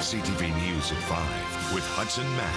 CTV News at 5 with Hudson Mack.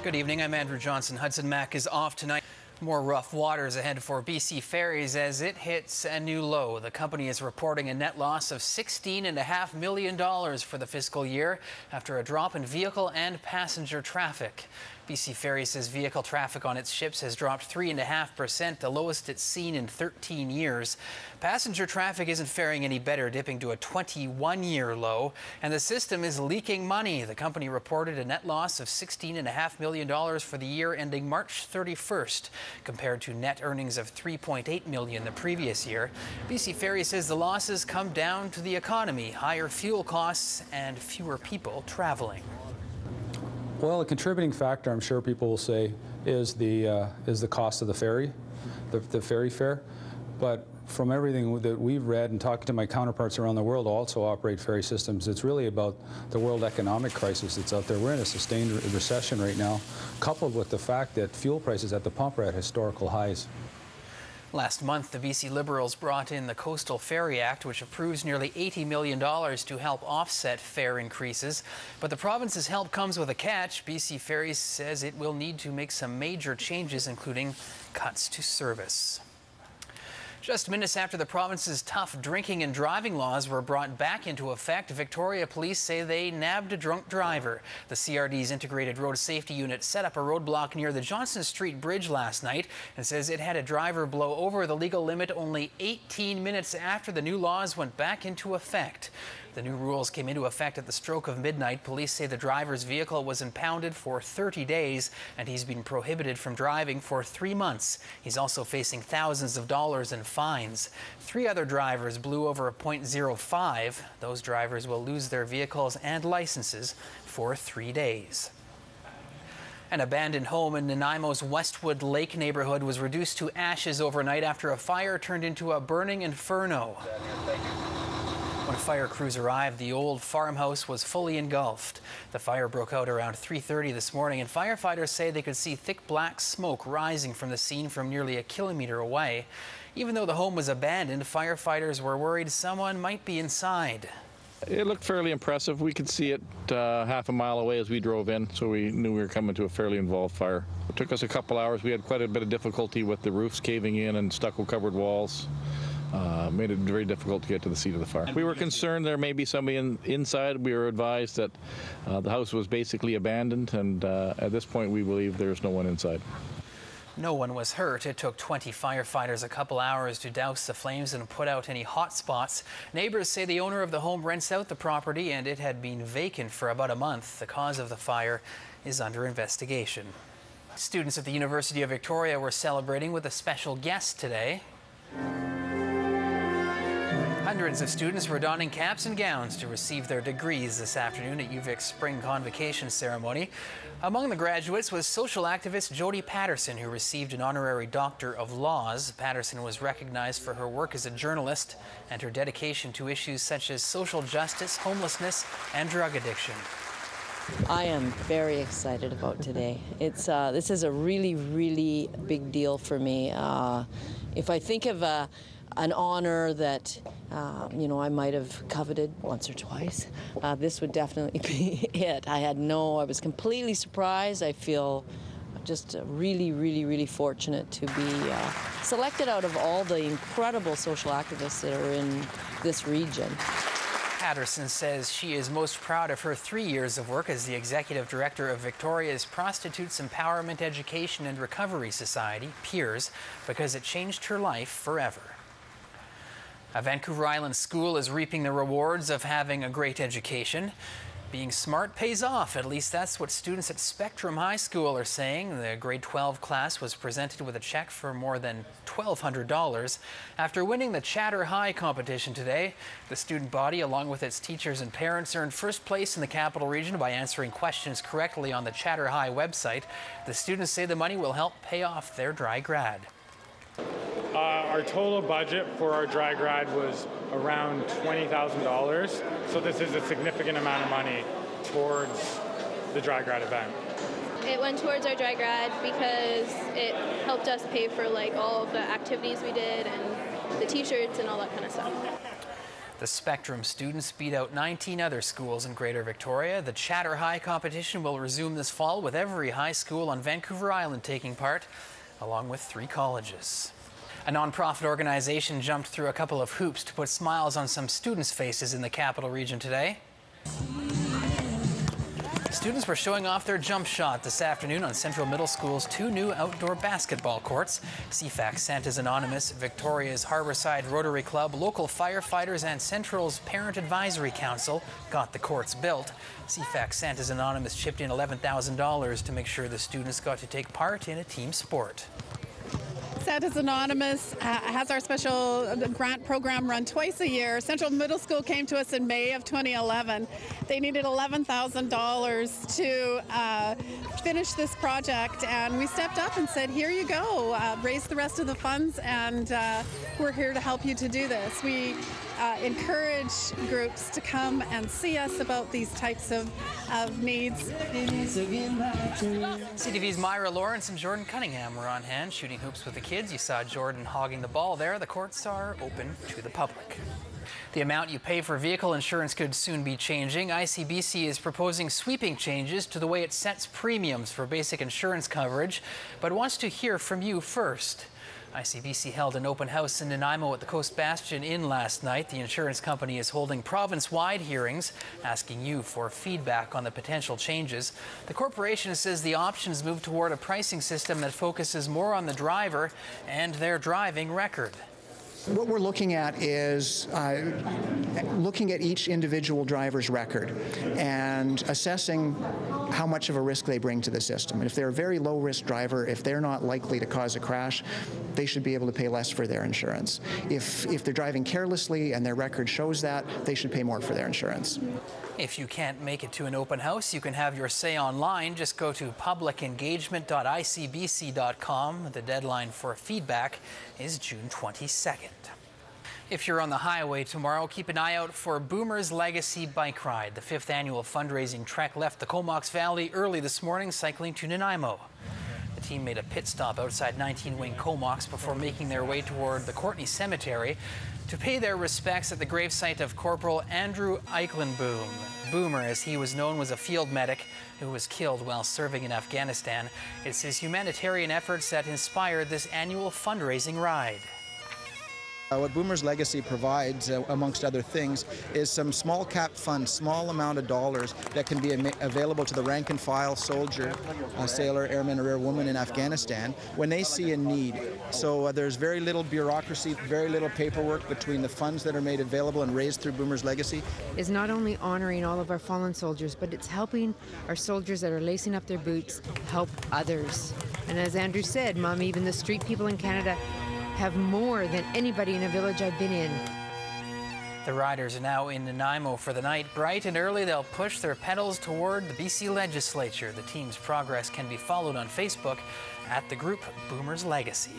Good evening, I'm Andrew Johnson. Hudson Mack is off tonight. More rough waters ahead for BC Ferries as it hits a new low. The company is reporting a net loss of $16.5 million for the fiscal year after a drop in vehicle and passenger traffic. BC Ferries says vehicle traffic on its ships has dropped 3.5%, the lowest it's seen in 13 years. Passenger traffic isn't faring any better, dipping to a 21-year low, and the system is leaking money. The company reported a net loss of $16.5 million for the year ending March 31st, compared to net earnings of $3.8 million the previous year. BC Ferries says the losses come down to the economy, higher fuel costs, and fewer people traveling. Well, a contributing factor, I'm sure people will say, is the cost of the ferry, the ferry fare. But from everything that we've read and talking to my counterparts around the world who also operate ferry systems, it's really about the world economic crisis that's out there. We're in a sustained recession right now, coupled with the fact that fuel prices at the pump are at historical highs. Last month, the BC Liberals brought in the Coastal Ferry Act, which approves nearly $80 million to help offset fare increases. But the province's help comes with a catch. BC Ferries says it will need to make some major changes, including cuts to service. Just minutes after the province's tough drinking and driving laws were brought back into effect, Victoria police say they nabbed a drunk driver. The CRD's Integrated Road Safety Unit set up a roadblock near the Johnson Street Bridge last night and says it had a driver blow over the legal limit only 18 minutes after the new laws went back into effect. The new rules came into effect at the stroke of midnight. Police say the driver's vehicle was impounded for 30 days and he's been prohibited from driving for 3 months. He's also facing thousands of dollars in fines. 3 other drivers blew over a .05. Those drivers will lose their vehicles and licenses for 3 days. An abandoned home in Nanaimo's Westwood Lake neighborhood was reduced to ashes overnight after a fire turned into a burning inferno. When fire crews arrived, the old farmhouse was fully engulfed. The fire broke out around 3:30 this morning, and firefighters say they could see thick black smoke rising from the scene from nearly a kilometer away. Even though the home was abandoned, firefighters were worried someone might be inside. It looked fairly impressive. We could see it half a mile away as we drove in, so we knew we were coming to a fairly involved fire. It took us a couple hours. We had quite a bit of difficulty with the roofs caving in and stucco-covered walls. Made it very difficult to get to the scene of the fire. We were concerned there may be somebody inside. We were advised that the house was basically abandoned, and at this point we believe there's no one inside. No one was hurt. It took 20 firefighters a couple hours to douse the flames and put out any hot spots. Neighbors say the owner of the home rents out the property and it had been vacant for about a month. The cause of the fire is under investigation. Students at the University of Victoria were celebrating with a special guest today. Hundreds of students were donning caps and gowns to receive their degrees this afternoon at UVic's spring convocation ceremony. Among the graduates was social activist Jody Patterson, who received an honorary Doctor of Laws. Patterson was recognized for her work as a journalist and her dedication to issues such as social justice, homelessness, and drug addiction. I am very excited about today. This is a really, really big deal for me. If I think of an honor that I might have coveted once or twice, this would definitely be it. I was completely surprised. I feel just really, really, really fortunate to be selected out of all the incredible social activists that are in this region. Patterson says she is most proud of her 3 years of work as the executive director of Victoria's Prostitutes Empowerment Education and Recovery Society, PEERS, because it changed her life forever. A Vancouver Island school is reaping the rewards of having a great education. Being smart pays off, at least that's what students at Spectrum High School are saying. The grade 12 class was presented with a check for more than $1,200. After winning the Chatter High competition today, the student body, along with its teachers and parents, earned first place in the Capital Region by answering questions correctly on the Chatter High website. The students say the money will help pay off their dry grad. Our total budget for our dry grad was around $20,000. So this is a significant amount of money towards the dry grad event. It went towards our dry grad because it helped us pay for all of the activities we did and the t-shirts and all that kind of stuff. The Spectrum students beat out 19 other schools in Greater Victoria. The Chatter High competition will resume this fall with every high school on Vancouver Island taking part, along with 3 colleges. A non-profit organization jumped through a couple of hoops to put smiles on some students' faces in the capital region today. Students were showing off their jump shot this afternoon on Central Middle School's 2 new outdoor basketball courts. CFAC Santa's Anonymous, Victoria's Harborside Rotary Club, local firefighters and Central's Parent Advisory Council got the courts built. CFAC Santa's Anonymous chipped in $11,000 to make sure the students got to take part in a team sport. Santa's Anonymous has our special grant program run twice a year. Central Middle School came to us in May of 2011. They needed $11,000 to finish this project, and we stepped up and said, here you go, raise the rest of the funds, and we're here to help you to do this. We encourage groups to come and see us about these types of needs. CTV's Myra Lawrence and Jordan Cunningham were on hand shooting hoops with the kids. You saw Jordan hogging the ball there. The courts are open to the public. The amount you pay for vehicle insurance could soon be changing. ICBC is proposing sweeping changes to the way it sets premiums for basic insurance coverage, but wants to hear from you first. ICBC held an open house in Nanaimo at the Coast Bastion Inn last night. The insurance company is holding province-wide hearings, asking you for feedback on the potential changes. The corporation says the options move toward a pricing system that focuses more on the driver and their driving record. What we're looking at is looking at each individual driver's record and assessing how much of a risk they bring to the system. And if they're a very low-risk driver, if they're not likely to cause a crash, they should be able to pay less for their insurance. If they're driving carelessly and their record shows that, they should pay more for their insurance. If you can't make it to an open house, you can have your say online. Just go to publicengagement.icbc.com. The deadline for feedback is June 22nd. If you're on the highway tomorrow, keep an eye out for Boomer's Legacy Bike Ride. The 5th annual fundraising trek left the Comox Valley early this morning, cycling to Nanaimo. The team made a pit stop outside 19 Wing Comox before making their way toward the Courtney Cemetery to pay their respects at the gravesite of Corporal Andrew Eichenboom. Boomer, as he was known, was a field medic who was killed while serving in Afghanistan. It's his humanitarian efforts that inspired this annual fundraising ride. What Boomer's Legacy provides, amongst other things, is some small cap funds, small amount of dollars that can be available to the rank and file soldier, sailor, airman, or airwoman in Afghanistan when they see a need. So there's very little bureaucracy, very little paperwork between the funds that are made available and raised through Boomer's Legacy. Is not only honoring all of our fallen soldiers, but it's helping our soldiers that are lacing up their boots help others. And as Andrew said, Mom, even the street people in Canada have more than anybody in a village I've been in. The riders are now in Nanaimo for the night. Bright and early, they'll push their pedals toward the BC Legislature. The team's progress can be followed on Facebook at the group Boomer's Legacy.